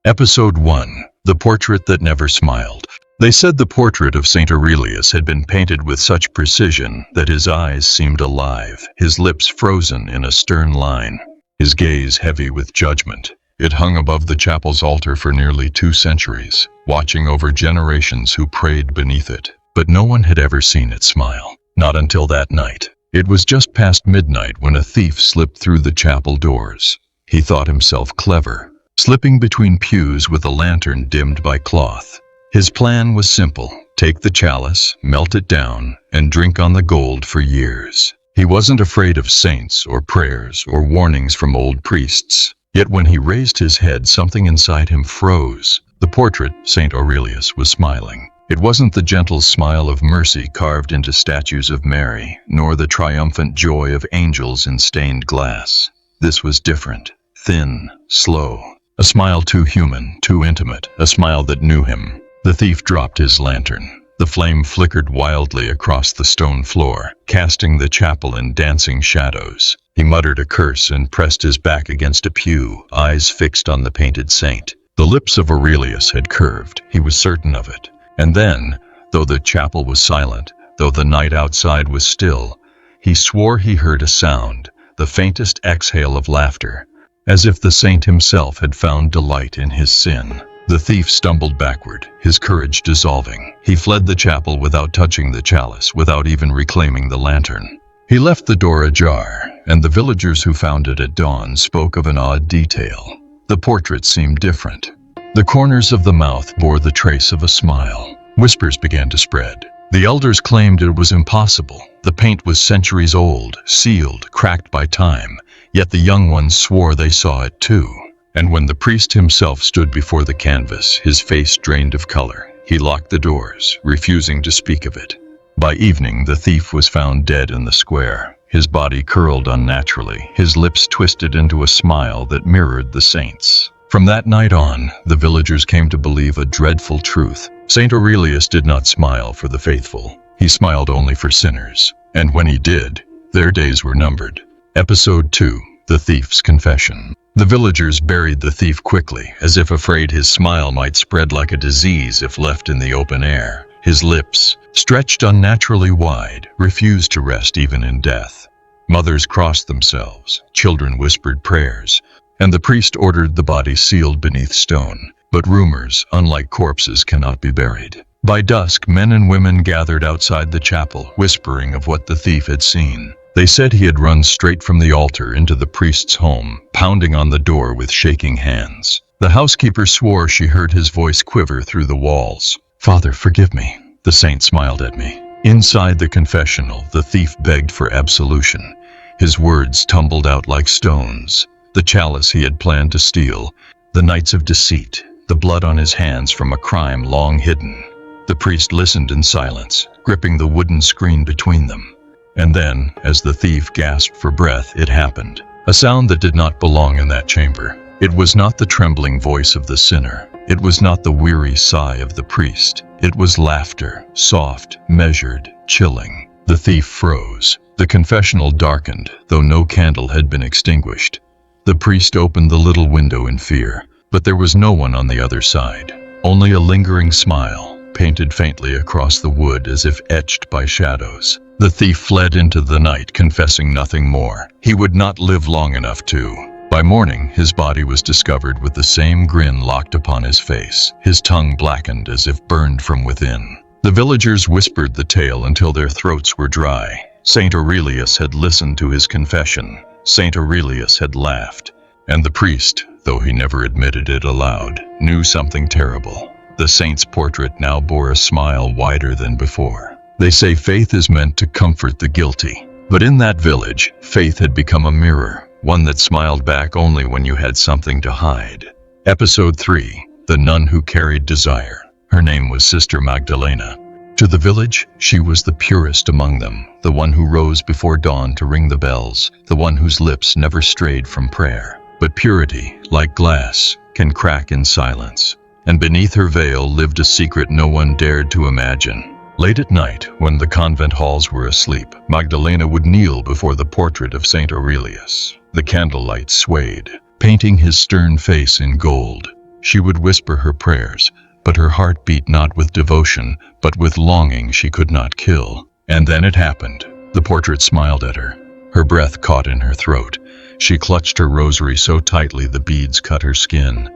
Episode 1. The Portrait That Never Smiled. They said the portrait of St. Aurelius had been painted with such precision that his eyes seemed alive, his lips frozen in a stern line, his gaze heavy with judgment. It hung above the chapel's altar for nearly 2 centuries, watching over generations who prayed beneath it. But no one had ever seen it smile, not until that night. It was just past midnight when a thief slipped through the chapel doors. He thought himself clever, slipping between pews with a lantern dimmed by cloth. His plan was simple: take the chalice, melt it down, and drink on the gold for years. He wasn't afraid of saints or prayers or warnings from old priests. Yet when he raised his head, something inside him froze. The portrait, St. Aurelius, was smiling. It wasn't the gentle smile of mercy carved into statues of Mary, nor the triumphant joy of angels in stained glass. This was different, thin, slow. A smile too human, too intimate, a smile that knew him. The thief dropped his lantern. The flame flickered wildly across the stone floor, casting the chapel in dancing shadows. He muttered a curse and pressed his back against a pew, eyes fixed on the painted saint. The lips of Aurelius had curved, he was certain of it. And then, though the chapel was silent, though the night outside was still, he swore he heard a sound, the faintest exhale of laughter, as if the saint himself had found delight in his sin. The thief stumbled backward, his courage dissolving. He fled the chapel without touching the chalice, without even reclaiming the lantern. He left the door ajar, and the villagers who found it at dawn spoke of an odd detail. The portrait seemed different. The corners of the mouth bore the trace of a smile. Whispers began to spread. The elders claimed it was impossible. The paint was centuries old, sealed, cracked by time. Yet the young ones swore they saw it too. And when the priest himself stood before the canvas, his face drained of color, he locked the doors, refusing to speak of it. By evening, the thief was found dead in the square. His body curled unnaturally, his lips twisted into a smile that mirrored the saint's. From that night on, the villagers came to believe a dreadful truth. St. Aurelius did not smile for the faithful. He smiled only for sinners. And when he did, their days were numbered. Episode 2. The Thief's Confession. The villagers buried the thief quickly, as if afraid his smile might spread like a disease if left in the open air. His lips, stretched unnaturally wide, refused to rest even in death. Mothers crossed themselves, children whispered prayers, and the priest ordered the body sealed beneath stone. But rumors, unlike corpses, cannot be buried. By dusk, men and women gathered outside the chapel, whispering of what the thief had seen. They said he had run straight from the altar into the priest's home, pounding on the door with shaking hands. The housekeeper swore she heard his voice quiver through the walls. "Father, forgive me." The saint smiled at me. Inside the confessional, the thief begged for absolution. His words tumbled out like stones. The chalice he had planned to steal, the nights of deceit, the blood on his hands from a crime long hidden. The priest listened in silence, gripping the wooden screen between them. And then, as the thief gasped for breath, it happened. A sound that did not belong in that chamber. It was not the trembling voice of the sinner. It was not the weary sigh of the priest. It was laughter, soft, measured, chilling. The thief froze. The confessional darkened, though no candle had been extinguished. The priest opened the little window in fear, but there was no one on the other side. Only a lingering smile, painted faintly across the wood as if etched by shadows. The thief fled into the night, confessing nothing more. He would not live long enough to. By morning, his body was discovered with the same grin locked upon his face, his tongue blackened as if burned from within. The villagers whispered the tale until their throats were dry. St. Aurelius had listened to his confession. St. Aurelius had laughed. And the priest, though he never admitted it aloud, knew something terrible. The saint's portrait now bore a smile wider than before. They say faith is meant to comfort the guilty. But in that village, faith had become a mirror, one that smiled back only when you had something to hide. Episode 3. The Nun Who Carried Desire. Her name was Sister Magdalena. To the village, she was the purest among them, the one who rose before dawn to ring the bells, the one whose lips never strayed from prayer. But purity, like glass, can crack in silence. And beneath her veil lived a secret no one dared to imagine. Late at night, when the convent halls were asleep, Magdalena would kneel before the portrait of St. Aurelius. The candlelight swayed, painting his stern face in gold. She would whisper her prayers, but her heart beat not with devotion, but with longing she could not kill. And then it happened. The portrait smiled at her. Her breath caught in her throat. She clutched her rosary so tightly the beads cut her skin.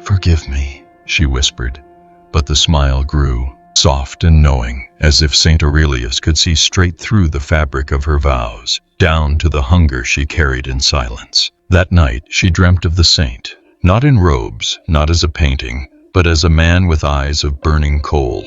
"Forgive me," she whispered. But the smile grew, soft and knowing, as if St. Aurelius could see straight through the fabric of her vows, down to the hunger she carried in silence. That night she dreamt of the saint, not in robes, not as a painting, but as a man with eyes of burning coal.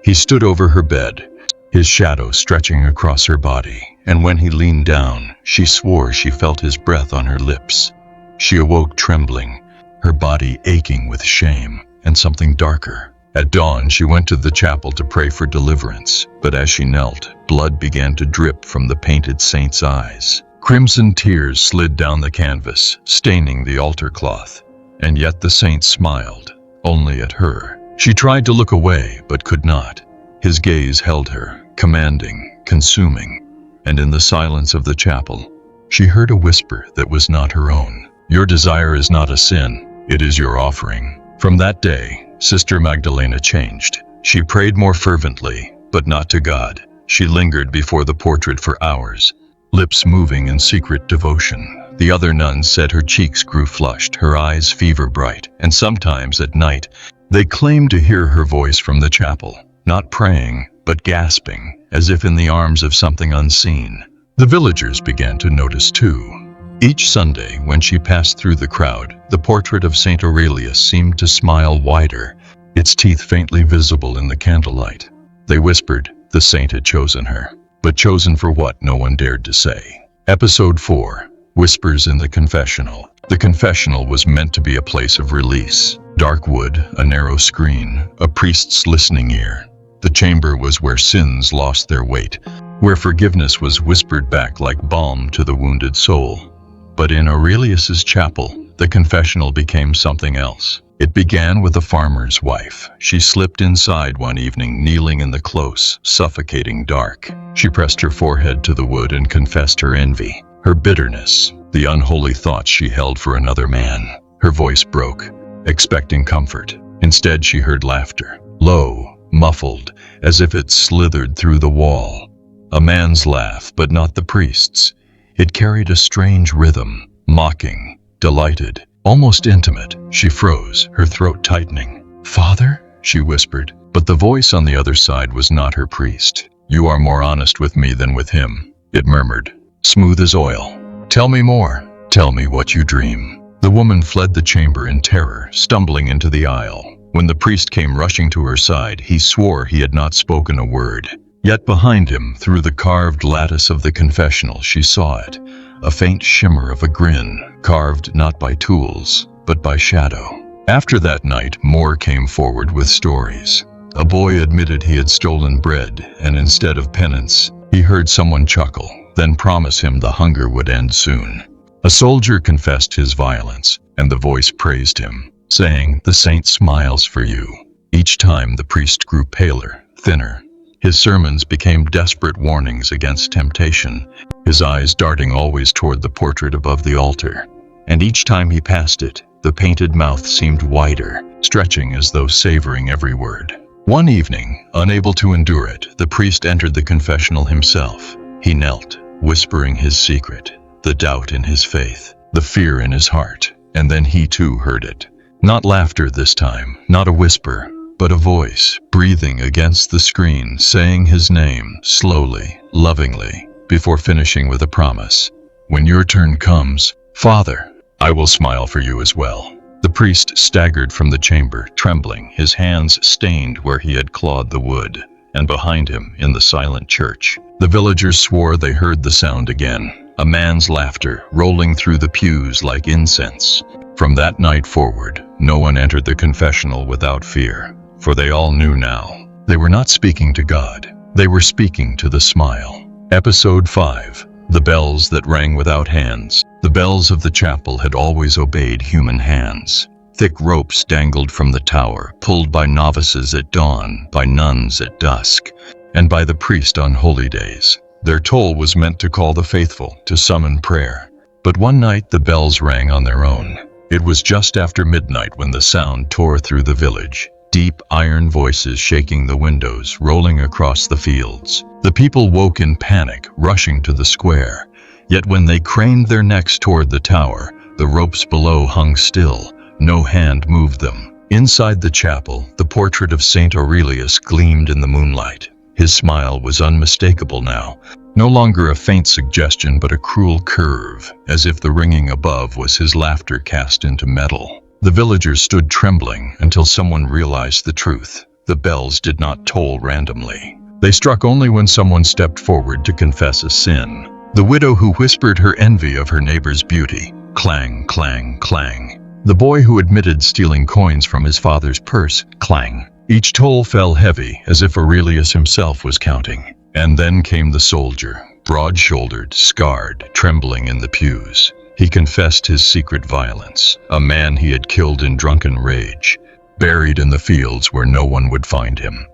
He stood over her bed, his shadow stretching across her body, and when he leaned down, she swore she felt his breath on her lips. She awoke trembling, her body aching with shame and something darker. At dawn, she went to the chapel to pray for deliverance, but as she knelt, blood began to drip from the painted saint's eyes. Crimson tears slid down the canvas, staining the altar cloth. And yet the saint smiled, only at her. She tried to look away, but could not. His gaze held her, commanding, consuming. And in the silence of the chapel, she heard a whisper that was not her own. "Your desire is not a sin, it is your offering." From that day, Sister Magdalena changed. She prayed more fervently, but not to God. She lingered before the portrait for hours, lips moving in secret devotion. The other nuns said her cheeks grew flushed, her eyes fever bright, and sometimes at night, they claimed to hear her voice from the chapel, not praying, but gasping, as if in the arms of something unseen. The villagers began to notice too. Each Sunday, when she passed through the crowd, the portrait of St. Aurelius seemed to smile wider, its teeth faintly visible in the candlelight. They whispered the saint had chosen her, but chosen for what no one dared to say. Episode 4. Whispers in the Confessional. The confessional was meant to be a place of release. Dark wood, a narrow screen, a priest's listening ear. The chamber was where sins lost their weight, where forgiveness was whispered back like balm to the wounded soul. But in Aurelius's chapel, the confessional became something else. It began with a farmer's wife. She slipped inside one evening, kneeling in the close, suffocating dark. She pressed her forehead to the wood and confessed her envy, her bitterness, the unholy thoughts she held for another man. Her voice broke, expecting comfort. Instead, she heard laughter, low, muffled, as if it slithered through the wall. A man's laugh, but not the priest's. It carried a strange rhythm, mocking, delighted, almost intimate. She froze, her throat tightening. "Father?" she whispered, but the voice on the other side was not her priest. "You are more honest with me than with him," it murmured, smooth as oil. "Tell me more. Tell me what you dream." The woman fled the chamber in terror, stumbling into the aisle. When the priest came rushing to her side, he swore he had not spoken a word. Yet behind him, through the carved lattice of the confessional, she saw it, a faint shimmer of a grin, carved not by tools, but by shadow. After that night, more came forward with stories. A boy admitted he had stolen bread, and instead of penance, he heard someone chuckle, then promise him the hunger would end soon. A soldier confessed his violence, and the voice praised him, saying, "The saint smiles for you." Each time the priest grew paler, thinner. His sermons became desperate warnings against temptation, his eyes darting always toward the portrait above the altar. And each time he passed it, the painted mouth seemed wider, stretching as though savoring every word. One evening, unable to endure it, the priest entered the confessional himself. He knelt, whispering his secret, the doubt in his faith, the fear in his heart, and then he too heard it. Not laughter this time, not a whisper, but a voice, breathing against the screen, saying his name, slowly, lovingly, before finishing with a promise. "When your turn comes, Father, I will smile for you as well." The priest staggered from the chamber, trembling, his hands stained where he had clawed the wood. And behind him, in the silent church, the villagers swore they heard the sound again, a man's laughter rolling through the pews like incense. From that night forward, no one entered the confessional without fear. For they all knew now, they were not speaking to God, they were speaking to the smile. Episode 5. The bells that rang without hands. The bells of the chapel had always obeyed human hands. Thick ropes dangled from the tower, pulled by novices at dawn, by nuns at dusk, and by the priest on holy days. Their toll was meant to call the faithful, to summon prayer. But one night the bells rang on their own. It was just after midnight when the sound tore through the village. Deep iron voices shaking the windows, rolling across the fields. The people woke in panic, rushing to the square. Yet when they craned their necks toward the tower, the ropes below hung still. No hand moved them. Inside the chapel, the portrait of Saint Aurelius gleamed in the moonlight. His smile was unmistakable now, no longer a faint suggestion but a cruel curve, as if the ringing above was his laughter cast into metal. The villagers stood trembling until someone realized the truth. The bells did not toll randomly. They struck only when someone stepped forward to confess a sin. The widow who whispered her envy of her neighbor's beauty. Clang, clang, clang. The boy who admitted stealing coins from his father's purse. Clang. Each toll fell heavy, as if Aurelius himself was counting. And then came the soldier, broad-shouldered, scarred, trembling in the pews. He confessed his secret violence, a man he had killed in drunken rage, buried in the fields where no one would find him.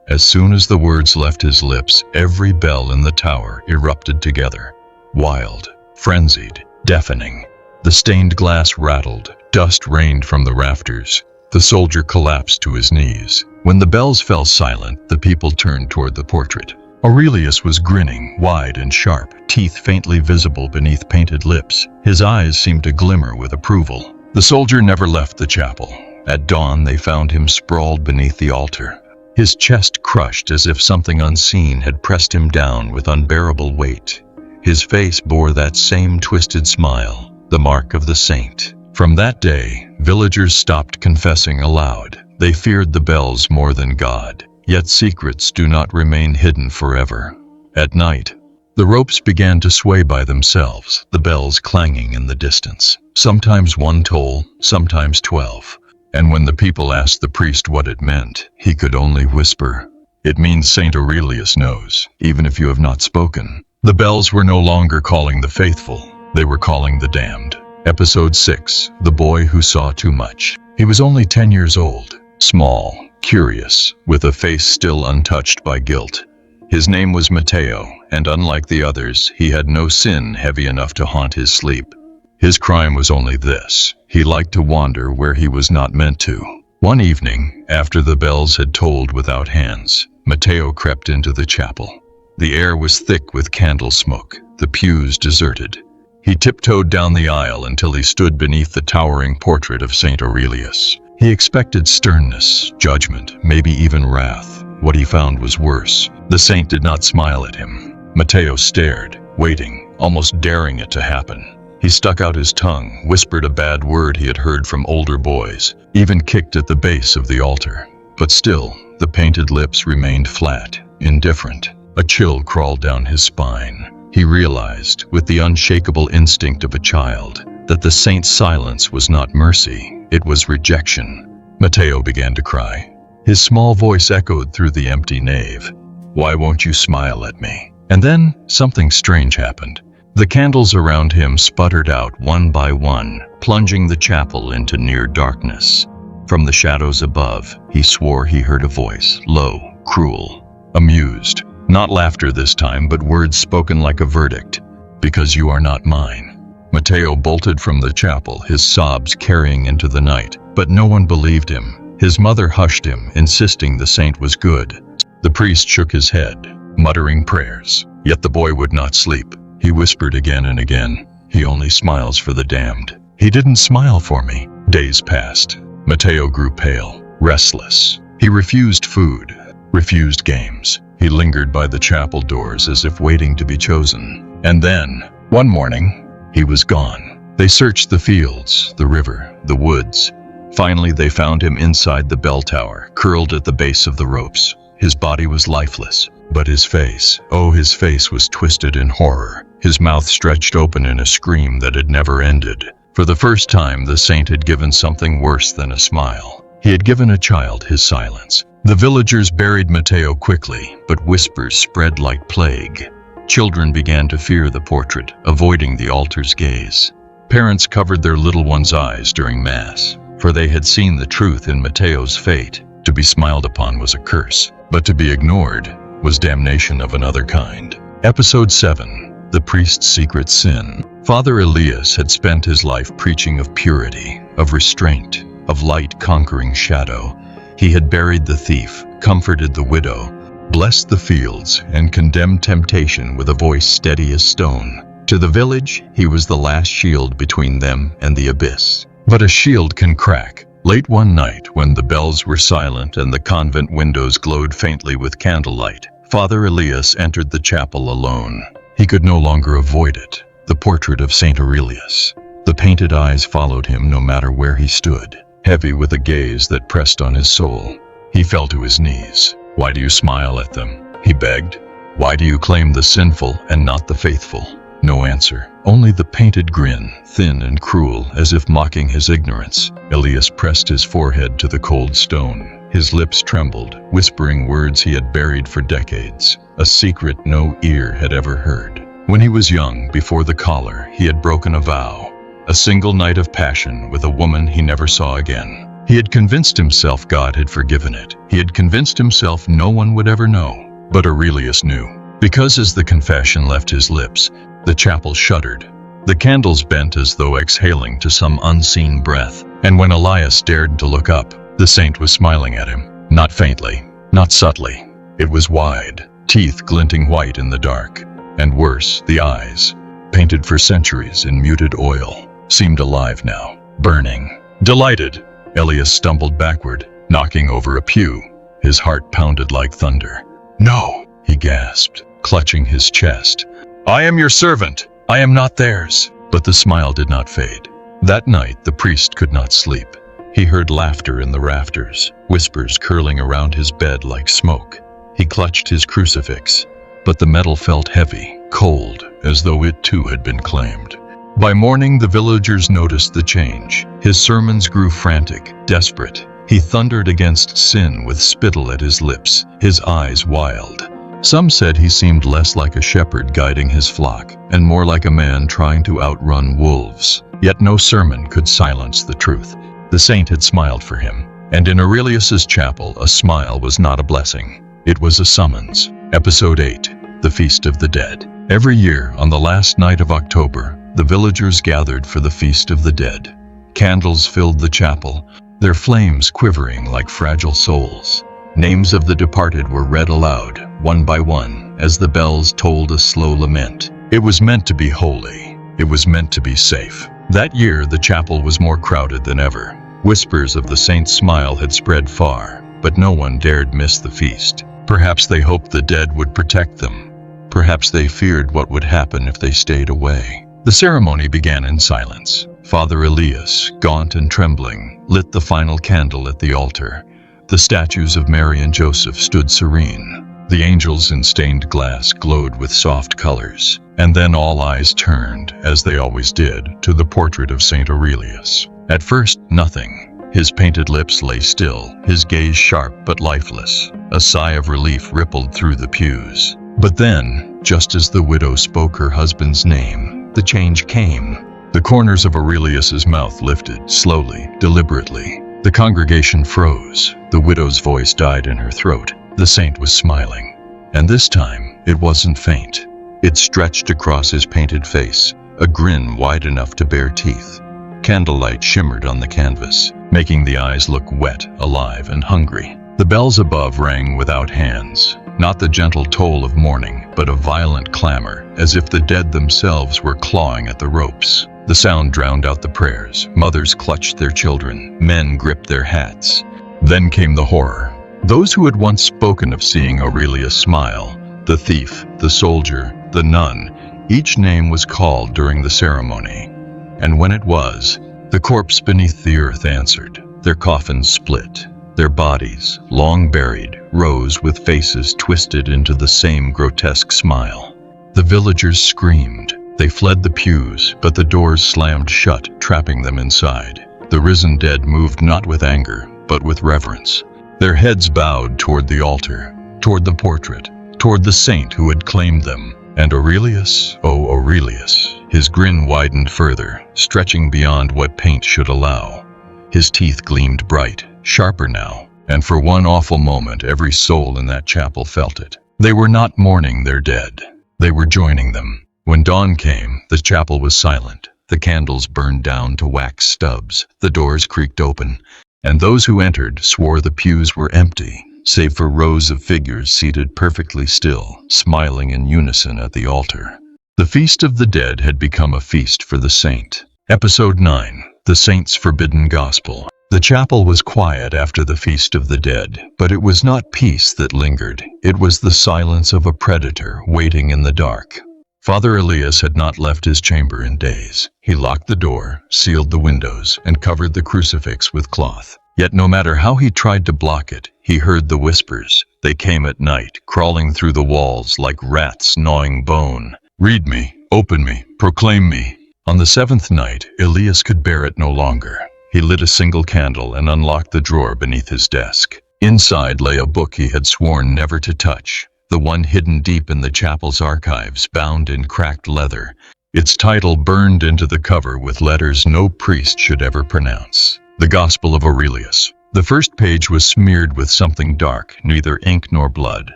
As soon as the words left his lips, every bell in the tower erupted together. Wild, frenzied, deafening. The stained glass rattled, dust rained from the rafters. The soldier collapsed to his knees. When the bells fell silent, the people turned toward the portrait. Aurelius was grinning, wide and sharp, teeth faintly visible beneath painted lips. His eyes seemed to glimmer with approval. The soldier never left the chapel. At dawn, they found him sprawled beneath the altar, his chest crushed as if something unseen had pressed him down with unbearable weight. His face bore that same twisted smile, the mark of the saint. From that day, villagers stopped confessing aloud. They feared the bells more than God. Yet secrets do not remain hidden forever. At night, the ropes began to sway by themselves, the bells clanging in the distance. Sometimes one toll, sometimes 12. And when the people asked the priest what it meant, he could only whisper, "It means Saint Aurelius knows, even if you have not spoken." The bells were no longer calling the faithful, they were calling the damned. Episode 6, The Boy Who Saw Too Much. He was only 10 years old, small, curious, with a face still untouched by guilt. His name was Matteo, and unlike the others, he had no sin heavy enough to haunt his sleep. His crime was only this: he liked to wander where he was not meant to. One evening, after the bells had tolled without hands, Matteo crept into the chapel. The air was thick with candle smoke, the pews deserted. He tiptoed down the aisle until he stood beneath the towering portrait of Saint Aurelius. He expected sternness, judgment, maybe even wrath. What he found was worse. The saint did not smile at him. Matteo stared, waiting, almost daring it to happen. He stuck out his tongue, whispered a bad word he had heard from older boys, even kicked at the base of the altar. But still, the painted lips remained flat, indifferent. A chill crawled down his spine. He realized, with the unshakable instinct of a child, that the saint's silence was not mercy, it was rejection. Matteo began to cry. His small voice echoed through the empty nave. "Why won't you smile at me?" And then, something strange happened. The candles around him sputtered out one by one, plunging the chapel into near darkness. From the shadows above, he swore he heard a voice, low, cruel, amused. Not laughter this time, but words spoken like a verdict. "Because you are not mine." Matteo bolted from the chapel, his sobs carrying into the night, but no one believed him. His mother hushed him, insisting the saint was good. The priest shook his head, muttering prayers. Yet the boy would not sleep. He whispered again and again, "He only smiles for the damned." He didn't smile for me. Days passed. Matteo grew pale, restless. He refused food, refused games. He lingered by the chapel doors as if waiting to be chosen. And then, one morning, he was gone. They searched the fields, the river, the woods. Finally, they found him inside the bell tower, curled at the base of the ropes. His body was lifeless, but his face, oh, his face was twisted in horror. His mouth stretched open in a scream that had never ended. For the first time, the saint had given something worse than a smile. He had given a child his silence. The villagers buried Matteo quickly, but whispers spread like plague. Children began to fear the portrait, avoiding the altar's gaze. Parents covered their little ones' eyes during Mass, for they had seen the truth in Matteo's fate. To be smiled upon was a curse, but to be ignored was damnation of another kind. Episode 7. The priest's secret sin. Father Elias had spent his life preaching of purity, of restraint, of light conquering shadow. He had buried the thief, comforted the widow, blessed the fields, and condemned temptation with a voice steady as stone. To the village, he was the last shield between them and the abyss. But a shield can crack. Late one night, when the bells were silent and the convent windows glowed faintly with candlelight, Father Elias entered the chapel alone. He could no longer avoid it. The portrait of Saint Aurelius. The painted eyes followed him no matter where he stood, heavy with a gaze that pressed on his soul. He fell to his knees. "Why do you smile at them?" he begged. "Why do you claim the sinful and not the faithful?" No answer, only the painted grin, thin and cruel, as if mocking his ignorance. Elias pressed his forehead to the cold stone. His lips trembled, whispering words he had buried for decades, a secret no ear had ever heard. When he was young, before the collar, he had broken a vow, a single night of passion with a woman he never saw again. He had convinced himself God had forgiven it. He had convinced himself no one would ever know. But Aurelius knew. Because as the confession left his lips, the chapel shuddered. The candles bent as though exhaling to some unseen breath. And when Elias dared to look up, the saint was smiling at him. Not faintly, not subtly. It was wide, teeth glinting white in the dark. And worse, the eyes, painted for centuries in muted oil, seemed alive now, burning. Delighted, Elias stumbled backward, knocking over a pew. His heart pounded like thunder. "No," he gasped, clutching his chest. "I am your servant. I am not theirs." But the smile did not fade. That night the priest could not sleep. He heard laughter in the rafters, whispers curling around his bed like smoke. He clutched his crucifix, but the metal felt heavy, cold, as though it too had been claimed. By morning the villagers noticed the change. His sermons grew frantic, desperate. He thundered against sin with spittle at his lips, his eyes wild. Some said he seemed less like a shepherd guiding his flock, and more like a man trying to outrun wolves. Yet no sermon could silence the truth. The saint had smiled for him, and in Aurelius's chapel a smile was not a blessing. It was a summons. Episode 8. The Feast of the Dead. Every year, on the last night of October, the villagers gathered for the Feast of the Dead. Candles filled the chapel, their flames quivering like fragile souls. Names of the departed were read aloud, one by one, as the bells tolled a slow lament. It was meant to be holy. It was meant to be safe. That year, the chapel was more crowded than ever. Whispers of the saint's smile had spread far, but no one dared miss the feast. Perhaps they hoped the dead would protect them. Perhaps they feared what would happen if they stayed away. The ceremony began in silence. Father Elias, gaunt and trembling, lit the final candle at the altar. The statues of Mary and Joseph stood serene. The angels in stained glass glowed with soft colors. And then all eyes turned, as they always did, to the portrait of Saint Aurelius. At first, nothing. His painted lips lay still, his gaze sharp but lifeless. A sigh of relief rippled through the pews. But then, just as the widow spoke her husband's name, the change came. The corners of Aurelius's mouth lifted, slowly, deliberately. The congregation froze. The widow's voice died in her throat. The saint was smiling. And this time, it wasn't faint. It stretched across his painted face, a grin wide enough to bear teeth. Candlelight shimmered on the canvas, making the eyes look wet, alive, and hungry. The bells above rang without hands, not the gentle toll of mourning, but a violent clamor, as if the dead themselves were clawing at the ropes. The sound drowned out the prayers. Mothers clutched their children, men gripped their hats. Then came the horror. Those who had once spoken of seeing Aurelius smile, the thief, the soldier, the nun, each name was called during the ceremony. And when it was, the corpse beneath the earth answered. Their coffins split. Their bodies, long buried, rose with faces twisted into the same grotesque smile. The villagers screamed. They fled the pews, but the doors slammed shut, trapping them inside. The risen dead moved not with anger, but with reverence. Their heads bowed toward the altar, toward the portrait, toward the saint who had claimed them. And Aurelius, oh Aurelius, his grin widened further, stretching beyond what paint should allow. His teeth gleamed bright, sharper now, and for one awful moment every soul in that chapel felt it. They were not mourning their dead. They were joining them. When dawn came, the chapel was silent. The candles burned down to wax stubs, the doors creaked open, and those who entered swore the pews were empty, save for rows of figures seated perfectly still, smiling in unison at the altar. The Feast of the Dead had become a feast for the saint. Episode 9. The Saint's Forbidden Gospel. The chapel was quiet after the Feast of the Dead, but it was not peace that lingered. It was the silence of a predator waiting in the dark. Father Elias had not left his chamber in days. He locked the door, sealed the windows, and covered the crucifix with cloth. Yet no matter how he tried to block it, he heard the whispers. They came at night, crawling through the walls like rats gnawing bone. "Read me, open me, proclaim me." On the seventh night, Elias could bear it no longer. He lit a single candle and unlocked the drawer beneath his desk. Inside lay a book he had sworn never to touch, the one hidden deep in the chapel's archives, bound in cracked leather, its title burned into the cover with letters no priest should ever pronounce. The Gospel of Aurelius. The first page was smeared with something dark, neither ink nor blood,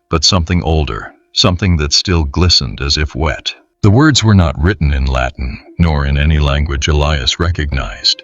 but something older, something that still glistened as if wet. The words were not written in Latin, nor in any language Elias recognized.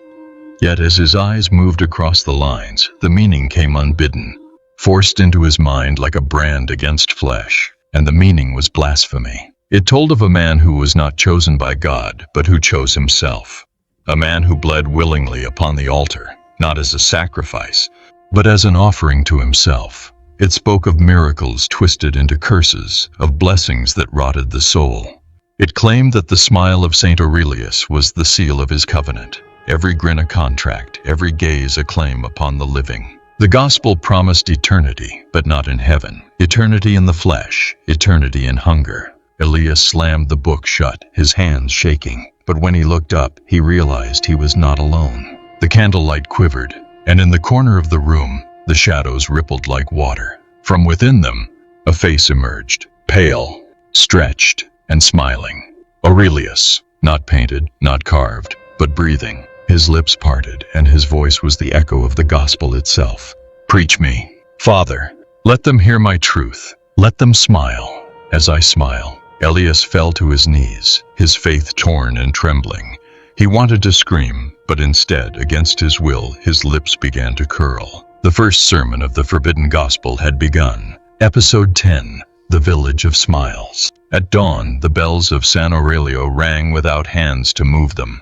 Yet as his eyes moved across the lines, the meaning came unbidden, forced into his mind like a brand against flesh, and the meaning was blasphemy. It told of a man who was not chosen by God, but who chose himself. A man who bled willingly upon the altar, not as a sacrifice, but as an offering to himself. It spoke of miracles twisted into curses, of blessings that rotted the soul. It claimed that the smile of Saint Aurelius was the seal of his covenant, every grin a contract, every gaze a claim upon the living. The gospel promised eternity, but not in heaven. Eternity in the flesh, eternity in hunger. Elias slammed the book shut, his hands shaking. But when he looked up, he realized he was not alone. The candlelight quivered, and in the corner of the room, the shadows rippled like water. From within them, a face emerged, pale, stretched, and smiling. Aurelius, not painted, not carved, but breathing. His lips parted, and his voice was the echo of the gospel itself. "Preach me, Father. Let them hear my truth. Let them smile as I smile." Elias fell to his knees, his faith torn and trembling. He wanted to scream, but instead, against his will, his lips began to curl. The first sermon of the Forbidden Gospel had begun. Episode 10. The Village of Smiles. At dawn, the bells of San Aurelio rang without hands to move them.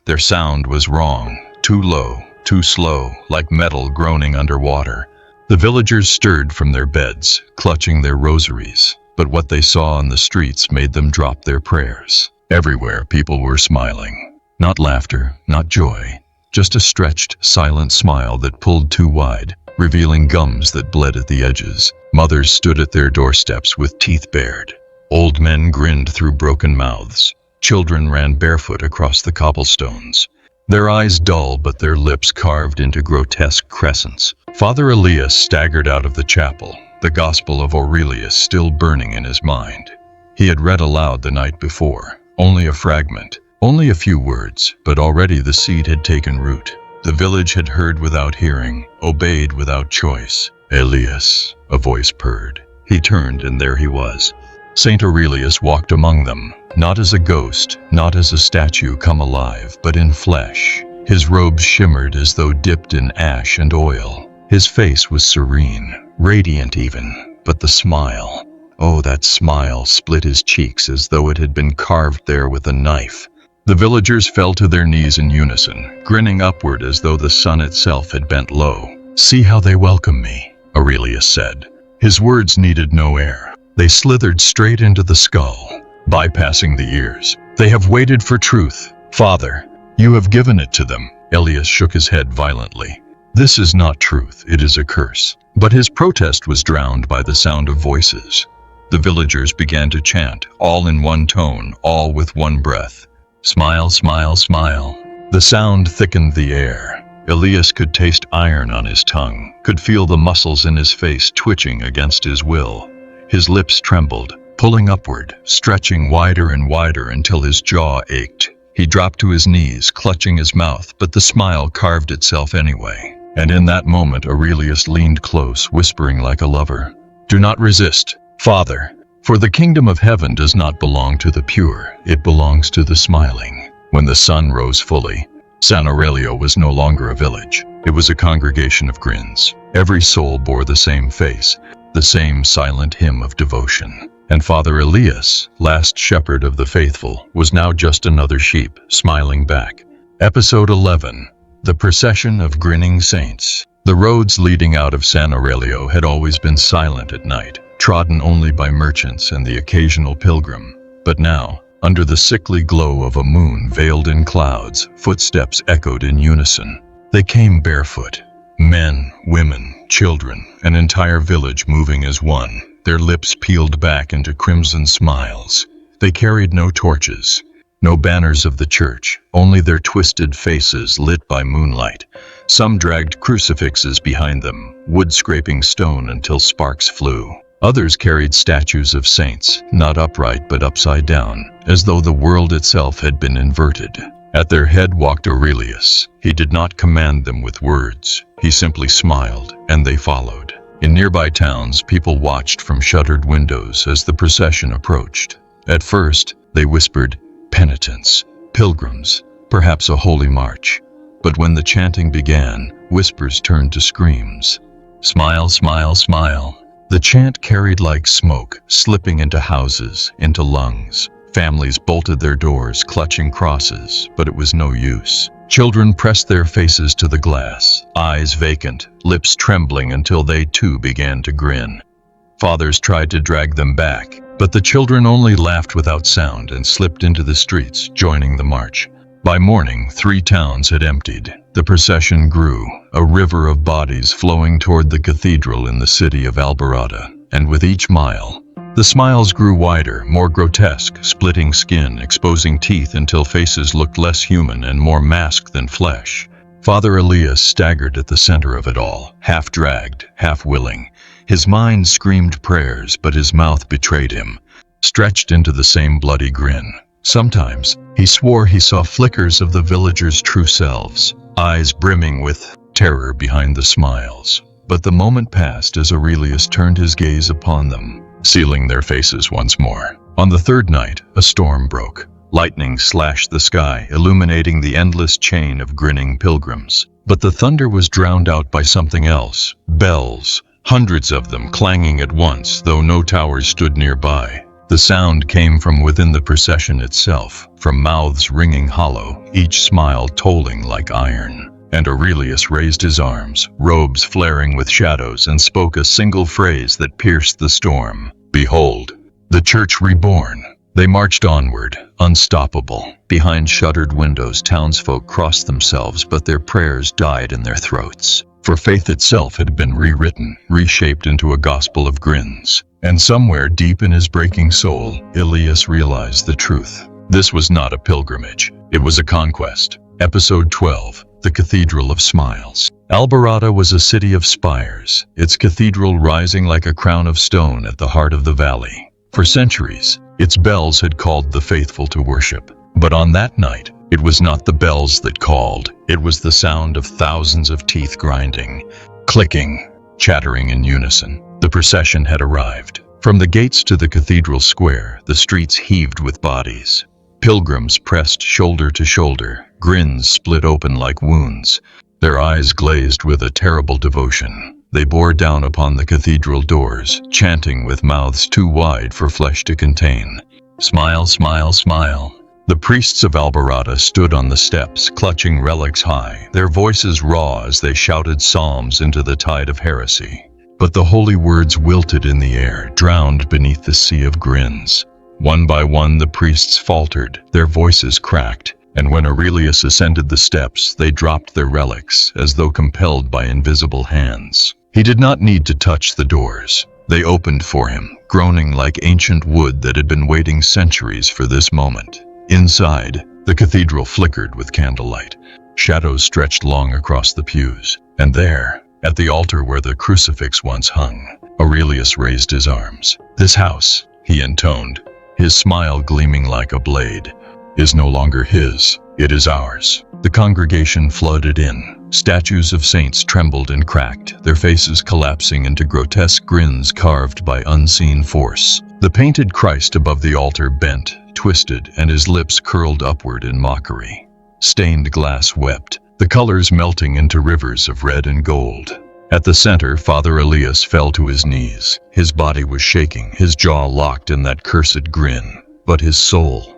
Their sound was wrong, too low, too slow, like metal groaning underwater. The villagers stirred from their beds, clutching their rosaries, but what they saw on the streets made them drop their prayers. Everywhere people were smiling. Not laughter, not joy, just a stretched, silent smile that pulled too wide, revealing gums that bled at the edges. Mothers stood at their doorsteps with teeth bared. Old men grinned through broken mouths. Children ran barefoot across the cobblestones, their eyes dull but their lips carved into grotesque crescents. Father Elias staggered out of the chapel, the Gospel of Aurelius still burning in his mind. He had read aloud the night before, only a fragment, only a few words, but already the seed had taken root. The village had heard without hearing, obeyed without choice. "Elias," a voice purred. He turned, and there he was. Saint Aurelius walked among them, not as a ghost, not as a statue come alive, but in flesh. His robes shimmered as though dipped in ash and oil. His face was serene, radiant even, but the smile, oh, that smile split his cheeks as though it had been carved there with a knife. The villagers fell to their knees in unison, grinning upward as though the sun itself had bent low. "See how they welcome me," Aurelius said. His words needed no air. They slithered straight into the skull, bypassing the ears. "They have waited for truth. Father, you have given it to them." Elias shook his head violently. "This is not truth, it is a curse." But his protest was drowned by the sound of voices. The villagers began to chant, all in one tone, all with one breath. "Smile, smile, smile." The sound thickened the air. Elias could taste iron on his tongue, could feel the muscles in his face twitching against his will. His lips trembled, pulling upward, stretching wider and wider until his jaw ached. He dropped to his knees, clutching his mouth, but the smile carved itself anyway. And in that moment Aurelius leaned close, whispering like a lover, "Do not resist, Father, for For the kingdom of heaven does not belong to the pure, it belongs to the smiling. When the sun rose fully, San Aurelio was no longer a village. It was a congregation of grins. Every soul bore the same face, the same silent hymn of devotion. And Father Elias, last shepherd of the faithful, was now just another sheep, smiling back. Episode 11. The Procession of Grinning Saints. The roads leading out of San Aurelio had always been silent at night, trodden only by merchants and the occasional pilgrim. But now, under the sickly glow of a moon veiled in clouds, footsteps echoed in unison. They came barefoot. Men, women, children, an entire village moving as one, their lips peeled back into crimson smiles. They carried no torches, no banners of the church, only their twisted faces lit by moonlight. Some dragged crucifixes behind them, wood scraping stone until sparks flew. Others carried statues of saints, not upright but upside down, as though the world itself had been inverted. At their head walked Aurelius. He did not command them with words. He simply smiled, and they followed. In nearby towns, people watched from shuttered windows as the procession approached. At first, they whispered, "Penitents, pilgrims, perhaps a holy march." But when the chanting began, whispers turned to screams. "Smile, smile, smile." The chant carried like smoke, slipping into houses, into lungs. Families bolted their doors, clutching crosses, but it was no use. Children pressed their faces to the glass, eyes vacant, lips trembling until they too began to grin. Fathers tried to drag them back, but the children only laughed without sound and slipped into the streets, joining the march. By morning, 3 towns had emptied. The procession grew, a river of bodies flowing toward the cathedral in the city of Alborada. And with each mile, the smiles grew wider, more grotesque, splitting skin, exposing teeth until faces looked less human and more mask than flesh. Father Elias staggered at the center of it all, half dragged, half willing. His mind screamed prayers, but his mouth betrayed him, stretched into the same bloody grin. Sometimes, he swore he saw flickers of the villagers' true selves, eyes brimming with terror behind the smiles. But the moment passed as Aurelius turned his gaze upon them, sealing their faces once more. On the 3rd night, a storm broke. Lightning slashed the sky, illuminating the endless chain of grinning pilgrims. But the thunder was drowned out by something else. Bells, hundreds of them clanging at once, though no towers stood nearby. The sound came from within the procession itself, from mouths ringing hollow, each smile tolling like iron. And Aurelius raised his arms, robes flaring with shadows, and spoke a single phrase that pierced the storm. "Behold, the church reborn." They marched onward, unstoppable. Behind shuttered windows, townsfolk crossed themselves, but their prayers died in their throats. For faith itself had been rewritten, reshaped into a gospel of grins. And somewhere deep in his breaking soul, Elias realized the truth. This was not a pilgrimage. It was a conquest. Episode 12. The Cathedral of Smiles. Alborada was a city of spires, its cathedral rising like a crown of stone at the heart of the valley. For centuries, its bells had called the faithful to worship. But on that night, it was not the bells that called. It was the sound of thousands of teeth grinding, clicking, chattering in unison. The procession had arrived. From the gates to the cathedral square, the streets heaved with bodies. Pilgrims pressed shoulder to shoulder, grins split open like wounds, their eyes glazed with a terrible devotion. They bore down upon the cathedral doors, chanting with mouths too wide for flesh to contain. "Smile, smile, smile." The priests of Alborada stood on the steps, clutching relics high, their voices raw as they shouted psalms into the tide of heresy. But the holy words wilted in the air, drowned beneath the sea of grins. One by one the priests faltered, their voices cracked, and when Aurelius ascended the steps, they dropped their relics, as though compelled by invisible hands. He did not need to touch the doors. They opened for him, groaning like ancient wood that had been waiting centuries for this moment. Inside, the cathedral flickered with candlelight. Shadows stretched long across the pews, and there, at the altar where the crucifix once hung, Aurelius raised his arms. "This house," he intoned, his smile gleaming like a blade, "is no longer his, it is ours." The congregation flooded in. Statues of saints trembled and cracked, their faces collapsing into grotesque grins carved by unseen force. The painted Christ above the altar bent, twisted, and his lips curled upward in mockery. Stained glass wept, the colors melting into rivers of red and gold. At the center, Father Elias fell to his knees. His body was shaking, his jaw locked in that cursed grin. But his soul,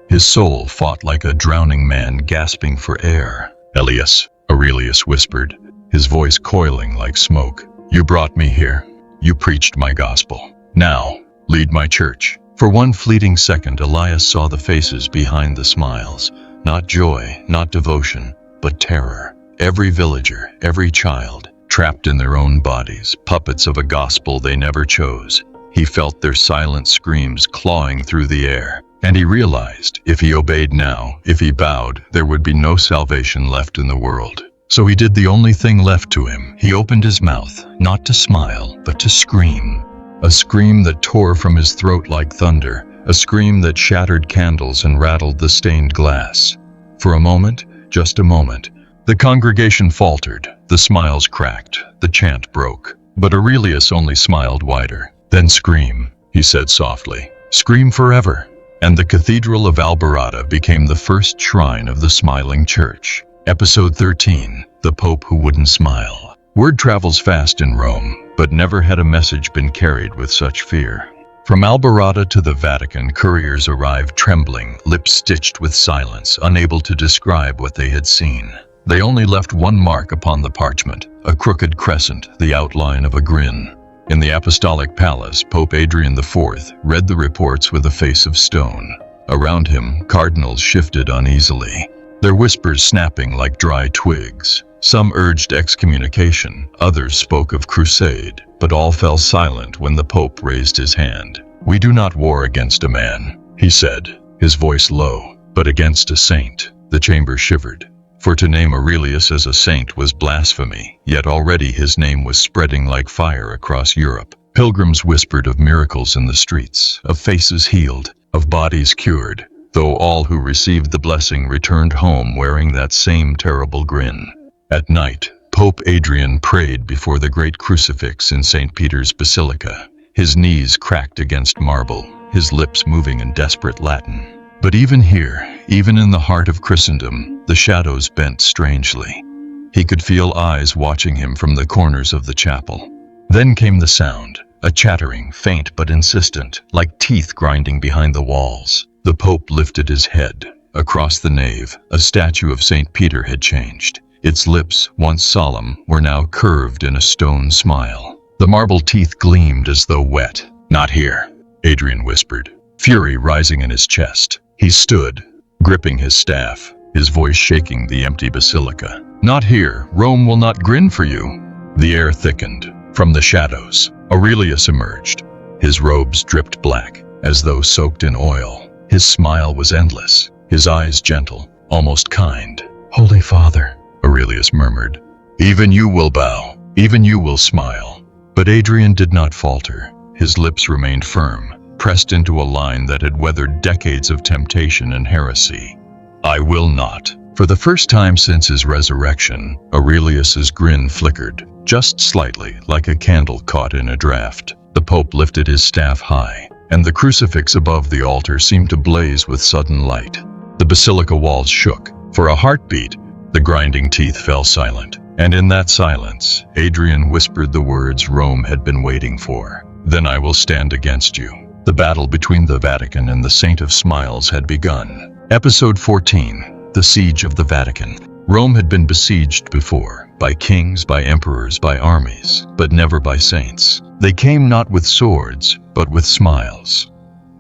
his soul fought like a drowning man gasping for air. "Elias," Aurelius whispered, his voice coiling like smoke. "You brought me here. You preached my gospel. Now, lead my church." For one fleeting second, Elias saw the faces behind the smiles. Not joy, not devotion, but terror. Every villager, every child, trapped in their own bodies, puppets of a gospel they never chose. He felt their silent screams clawing through the air. And he realized, if he obeyed now, if he bowed, there would be no salvation left in the world. So he did the only thing left to him. He opened his mouth, not to smile, but to scream. A scream that tore from his throat like thunder, a scream that shattered candles and rattled the stained glass. For a moment, just a moment, the congregation faltered, the smiles cracked, the chant broke. But Aurelius only smiled wider. "Then scream," he said softly. "Scream forever." And the Cathedral of Alborada became the first shrine of the smiling church. Episode 13, The Pope Who Wouldn't Smile. Word travels fast in Rome, but never had a message been carried with such fear. From Alborada to the Vatican, couriers arrived trembling, lips stitched with silence, unable to describe what they had seen. They only left one mark upon the parchment, a crooked crescent, the outline of a grin. In the Apostolic Palace, Pope Adrian IV read the reports with a face of stone. Around him, cardinals shifted uneasily, their whispers snapping like dry twigs. Some urged excommunication, others spoke of crusade, but all fell silent when the Pope raised his hand. "We do not war against a man," he said, his voice low, "but against a saint." The chamber shivered. For to name Aurelius as a saint was blasphemy, yet already his name was spreading like fire across Europe. Pilgrims whispered of miracles in the streets, of faces healed, of bodies cured, though all who received the blessing returned home wearing that same terrible grin. At night, Pope Adrian prayed before the great crucifix in St. Peter's Basilica, his knees cracked against marble, his lips moving in desperate Latin. But even here, even in the heart of Christendom, the shadows bent strangely. He could feel eyes watching him from the corners of the chapel. Then came the sound, a chattering, faint but insistent, like teeth grinding behind the walls. The Pope lifted his head. Across the nave, a statue of St. Peter had changed. Its lips, once solemn, were now curved in a stone smile. The marble teeth gleamed as though wet. "Not here," Adrian whispered, fury rising in his chest. He stood, gripping his staff, his voice shaking the empty basilica. "Not here. Rome will not grin for you." The air thickened. From the shadows, Aurelius emerged. His robes dripped black, as though soaked in oil. His smile was endless, his eyes gentle, almost kind. "Holy Father," Aurelius murmured, "even you will bow, even you will smile." But Adrian did not falter. His lips remained firm, pressed into a line that had weathered decades of temptation and heresy. "I will not." For the first time since his resurrection, Aurelius's grin flickered, just slightly, like a candle caught in a draught. The Pope lifted his staff high, and the crucifix above the altar seemed to blaze with sudden light. The basilica walls shook. For a heartbeat, the grinding teeth fell silent. And in that silence, Adrian whispered the words Rome had been waiting for. "Then I will stand against you." The battle between the Vatican and the Saint of Smiles had begun. Episode 14, The Siege of the Vatican. Rome had been besieged before, by kings, by emperors, by armies, but never by saints. They came not with swords, but with smiles.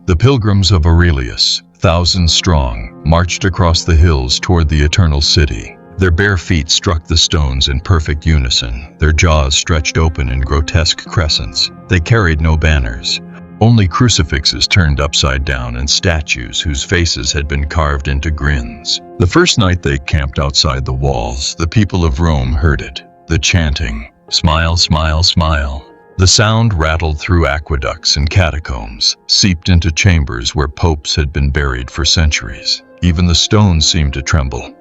The pilgrims of Aurelius, thousands strong, marched across the hills toward the eternal city. Their bare feet struck the stones in perfect unison, their jaws stretched open in grotesque crescents. They carried no banners, only crucifixes turned upside down and statues whose faces had been carved into grins. The first night they camped outside the walls, the people of Rome heard it, the chanting, "Smile, smile, smile." The sound rattled through aqueducts and catacombs, seeped into chambers where popes had been buried for centuries. Even the stones seemed to tremble,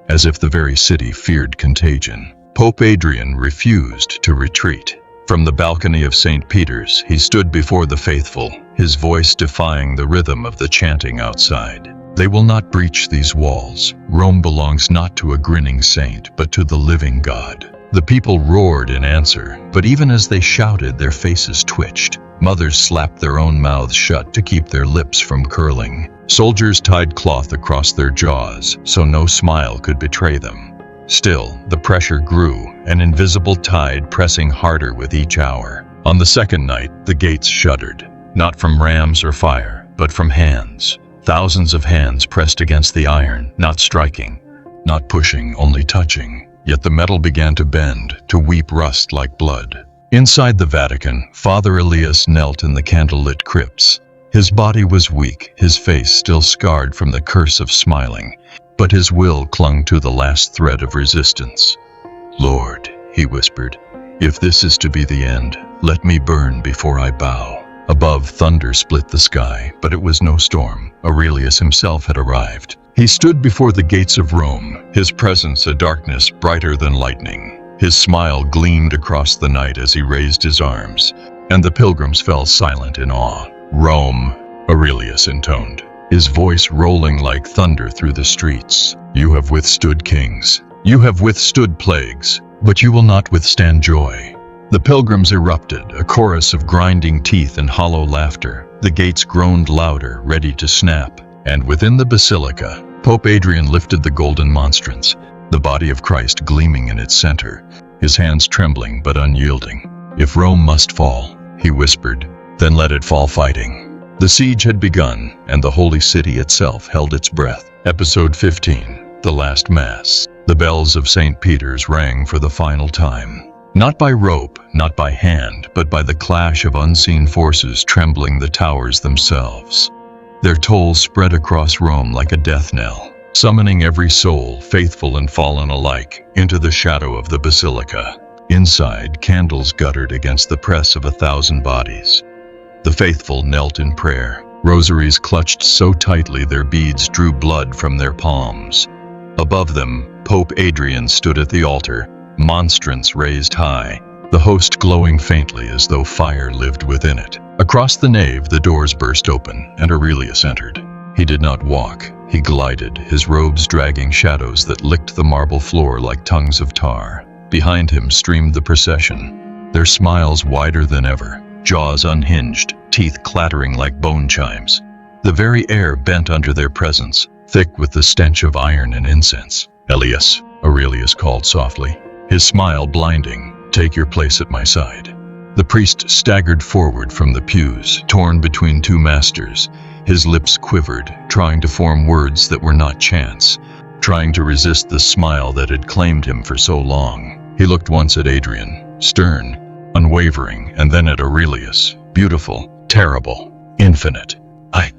as if the very city feared contagion. Pope Adrian refused to retreat. From the balcony of St. Peter's, he stood before the faithful, his voice defying the rhythm of the chanting outside. "They will not breach these walls. Rome belongs not to a grinning saint, but to the living God." The people roared in answer, but even as they shouted, their faces twitched. Mothers slapped their own mouths shut to keep their lips from curling. Soldiers tied cloth across their jaws, so no smile could betray them. Still, the pressure grew, an invisible tide pressing harder with each hour. On the second night, the gates shuddered, not from rams or fire, but from hands. Thousands of hands pressed against the iron, not striking, not pushing, only touching. Yet the metal began to bend, to weep rust like blood. Inside the Vatican, Father Elias knelt in the candlelit crypts. His body was weak, his face still scarred from the curse of smiling, but his will clung to the last thread of resistance. "Lord," he whispered, "if this is to be the end, let me burn before I bow." Above, thunder split the sky, but it was no storm. Aurelius himself had arrived. He stood before the gates of Rome, his presence a darkness brighter than lightning. His smile gleamed across the night as he raised his arms, and the pilgrims fell silent in awe. "Rome," Aurelius intoned, his voice rolling like thunder through the streets. "You have withstood kings. You have withstood plagues, but you will not withstand joy." The pilgrims erupted, a chorus of grinding teeth and hollow laughter. The gates groaned louder, ready to snap. And within the basilica, Pope Adrian lifted the golden monstrance, the body of Christ gleaming in its center, his hands trembling but unyielding. "If Rome must fall," he whispered, "then let it fall fighting." The siege had begun, and the holy city itself held its breath. Episode 15, The Last Mass. The bells of St. Peter's rang for the final time. Not by rope, not by hand, but by the clash of unseen forces trembling the towers themselves. Their toll spread across Rome like a death knell, summoning every soul, faithful and fallen alike, into the shadow of the basilica. Inside, candles guttered against the press of 1,000 bodies. The faithful knelt in prayer, rosaries clutched so tightly their beads drew blood from their palms. Above them, Pope Adrian stood at the altar, monstrance raised high, the host glowing faintly as though fire lived within it. Across the nave, the doors burst open, and Aurelius entered. He did not walk, he glided, his robes dragging shadows that licked the marble floor like tongues of tar. Behind him streamed the procession, their smiles wider than ever, jaws unhinged, teeth clattering like bone chimes. The very air bent under their presence, thick with the stench of iron and incense. "Elias," Aurelius called softly, his smile blinding, "take your place at my side." The priest staggered forward from the pews, torn between two masters. His lips quivered, trying to form words that were not chants, trying to resist the smile that had claimed him for so long. He looked once at Adrian, stern, unwavering, and then at Aurelius, beautiful, terrible, infinite. "I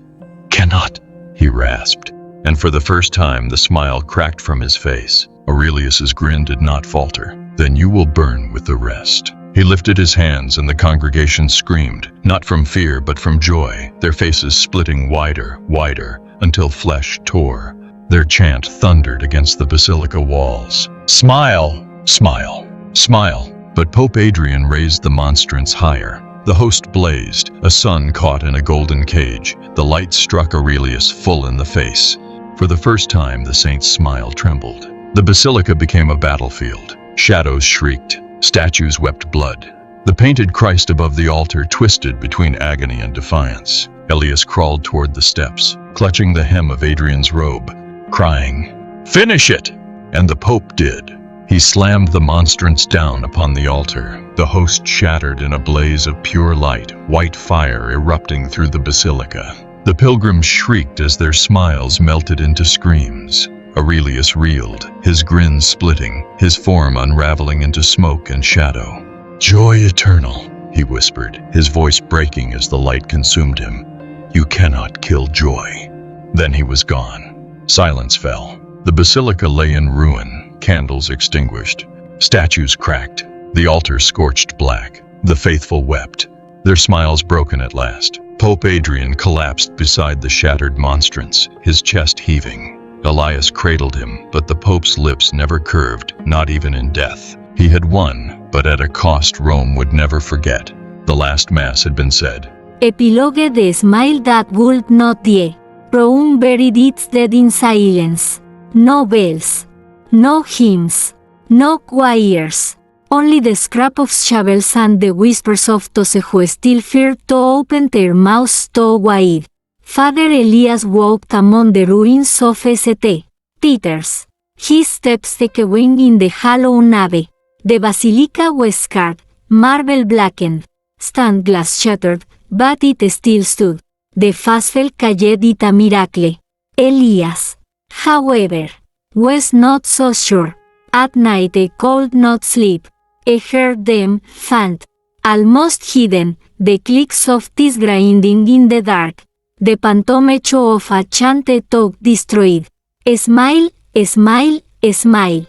cannot," he rasped, and for the first time the smile cracked from his face. Aurelius's grin did not falter. "Then you will burn with the rest." He lifted his hands and the congregation screamed, not from fear but from joy, their faces splitting wider, wider, until flesh tore. Their chant thundered against the basilica walls. "Smile! Smile! Smile!" But Pope Adrian raised the monstrance higher. The host blazed, a sun caught in a golden cage. The light struck Aurelius full in the face. For the first time, the saint's smile trembled. The basilica became a battlefield. Shadows shrieked. Statues wept blood. The painted Christ above the altar twisted between agony and defiance. Elias crawled toward the steps, clutching the hem of Adrian's robe, crying, "Finish it!" And the Pope did. He slammed the monstrance down upon the altar. The host shattered in a blaze of pure light, white fire erupting through the basilica. The pilgrims shrieked as their smiles melted into screams. Aurelius reeled, his grin splitting, his form unraveling into smoke and shadow. "Joy eternal," he whispered, his voice breaking as the light consumed him. "You cannot kill joy." Then he was gone. Silence fell. The basilica lay in ruin, candles extinguished, statues cracked, the altar scorched black. The faithful wept, their smiles broken at last. Pope Adrian collapsed beside the shattered monstrance, his chest heaving. Elias cradled him, but the Pope's lips never curved, not even in death. He had won, but at a cost Rome would never forget. The last Mass had been said. Epilogue: the smile that would not die. Room buried its dead in silence. No bells. No hymns. No choirs. Only the scrap of shovels and the whispers of those who still feared to open their mouths too wide. Father Elias walked among the ruins of St. Peter's. His steps echoing in the hollow nave. The basilica was scarred, marble blackened, stained glass shattered, but it still stood. The faithful called it a miracle. Elias, however, was not so sure. At night he could not sleep. He heard them, faint, almost hidden, the clicks of teeth grinding in the dark, the phantom echo of a chanted talk destroyed. Smile, smile, smile.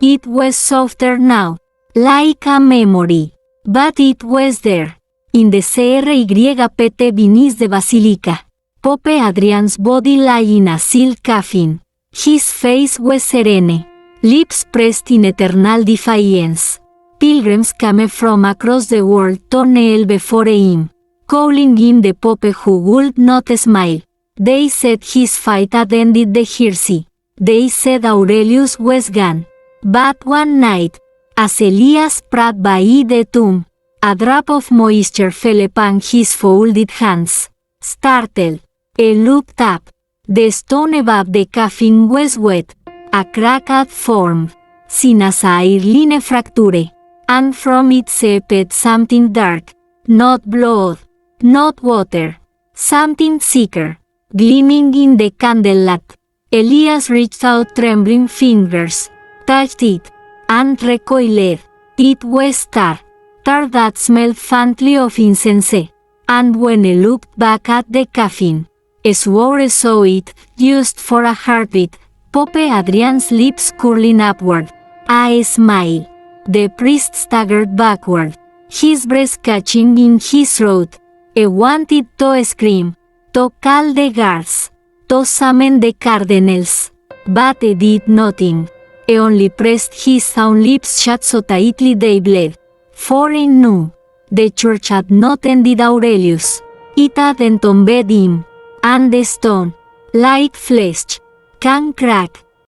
It was softer now, like a memory, but it was there. In the CRYPT beneath the basilica, Pope Adrian's body lay in a silk coffin. His face was serene, lips pressed in eternal defiance. Pilgrims came from across the world to kneel before him, calling him the Pope who would not smile. They said his fight had ended the heresy. They said Aurelius was gone. But one night, as Elias prayed by the tomb, a drop of moisture fell upon his folded hands. Startled, he looked up. The stone above the coffin was wet. A crack had formed, sin as a hairline fracture, and from it seeped something dark, not blood, not water, something thicker, gleaming in the candlelight. Elias reached out trembling fingers, touched it, and recoiled. It was tar that smelled faintly of incense, and when he looked back at the coffin, he swore he saw it, used for a heartbeat. Pope Adrian's lips curling upward. A smile. The priest staggered backward, his breath catching in his throat. He wanted to scream, to call the guards, to summon the cardinals, but he did nothing. He only pressed his own lips shut so tightly they bled. For he knew, the church had not ended Aurelius, it had entombed him, and the stone, like flesh, can crack,